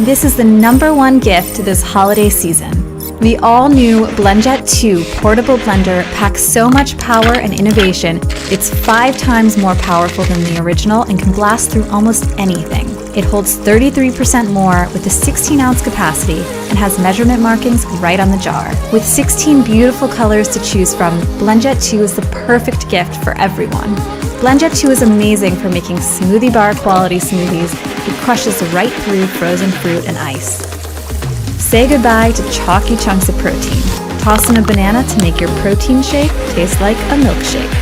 This is the #1 gift this holiday season. The all-new BlendJet 2 portable blender packs so much power and innovation, it's 5 times more powerful than the original and can blast through almost anything. It holds 33% more with a 16-ounce capacity and has measurement markings right on the jar. With 16 beautiful colors to choose from, BlendJet 2 is the perfect gift for everyone. BlendJet 2 is amazing for making smoothie bar quality smoothies. It crushes right through frozen fruit and ice. Say goodbye to chalky chunks of protein. Toss in a banana to make your protein shake taste like a milkshake.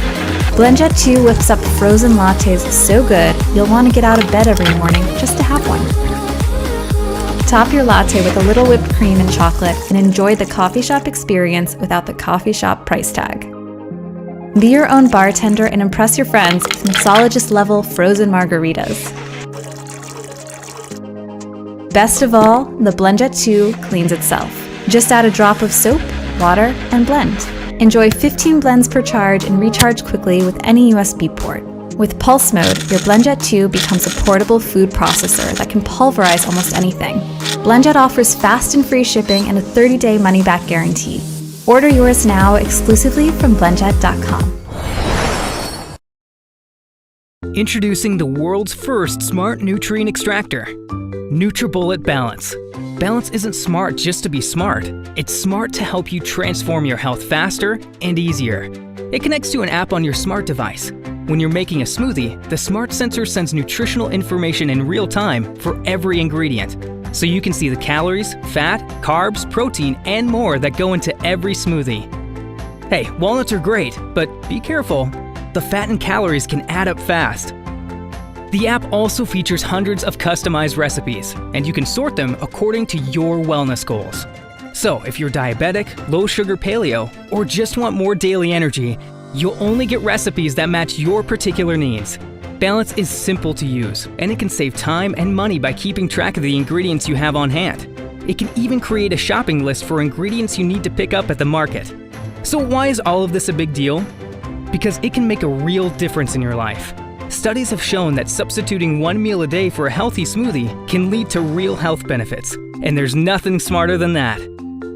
BlendJet 2 whips up frozen lattes so good, you'll want to get out of bed every morning just to have one. Top your latte with a little whipped cream and chocolate and enjoy the coffee shop experience without the coffee shop price tag. Be your own bartender and impress your friends with mixologist-level frozen margaritas. Best of all, the BlendJet 2 cleans itself. Just add a drop of soap, water, and blend. Enjoy 15 blends per charge and recharge quickly with any USB port. With Pulse Mode, your BlendJet 2 becomes a portable food processor that can pulverize almost anything. BlendJet offers fast and free shipping and a 30-day money-back guarantee. Order yours now exclusively from BlendJet.com. Introducing the world's first smart nutrient extractor, NutriBullet Balance. Balance isn't smart just to be smart. It's smart to help you transform your health faster and easier. It connects to an app on your smart device. When you're making a smoothie, the smart sensor sends nutritional information in real time for every ingredient. So you can see the calories, fat, carbs, protein, and more that go into every smoothie. Hey, walnuts are great, but be careful. The fat and calories can add up fast. The app also features hundreds of customized recipes, and you can sort them according to your wellness goals. So if you're diabetic, low sugar paleo, or just want more daily energy, you'll only get recipes that match your particular needs. Balance is simple to use, and it can save time and money by keeping track of the ingredients you have on hand. It can even create a shopping list for ingredients you need to pick up at the market. So why is all of this a big deal? Because it can make a real difference in your life. Studies have shown that substituting one meal a day for a healthy smoothie can lead to real health benefits, and there's nothing smarter than that.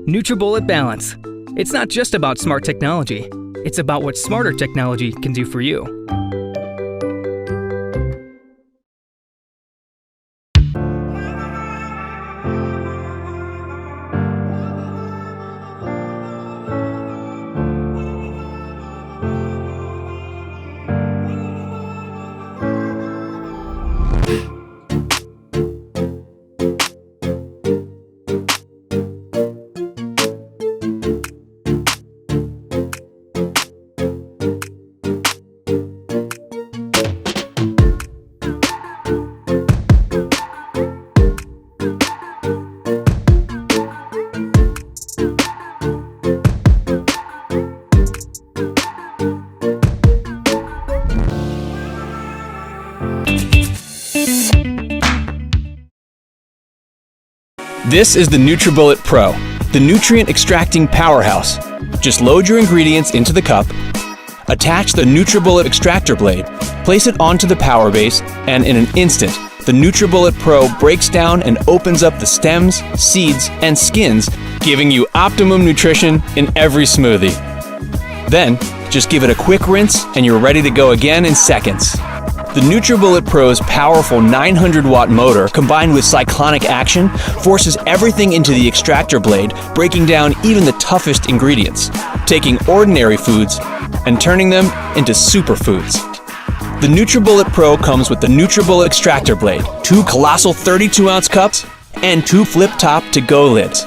NutriBullet Balance. It's not just about smart technology, it's about what smarter technology can do for you. This is the NutriBullet Pro, the nutrient extracting powerhouse. Just load your ingredients into the cup, attach the NutriBullet extractor blade, place it onto the power base, and in an instant, the NutriBullet Pro breaks down and opens up the stems, seeds, and skins, giving you optimum nutrition in every smoothie. Then, just give it a quick rinse and you're ready to go again in seconds. The NutriBullet Pro's powerful 900-watt motor combined with cyclonic action forces everything into the extractor blade, breaking down even the toughest ingredients, taking ordinary foods and turning them into superfoods. The NutriBullet Pro comes with the NutriBullet extractor blade, 2 colossal 32-ounce cups, and 2 flip-top to-go lids.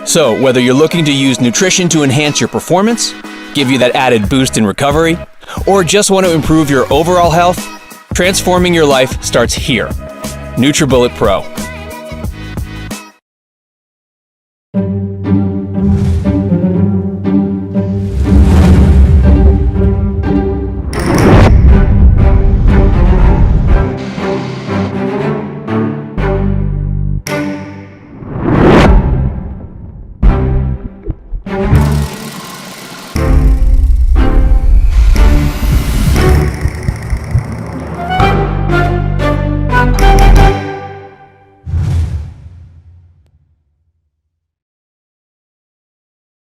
So whether you're looking to use nutrition to enhance your performance, give you that added boost in recovery, or just want to improve your overall health, transforming your life starts here. NutriBullet Pro.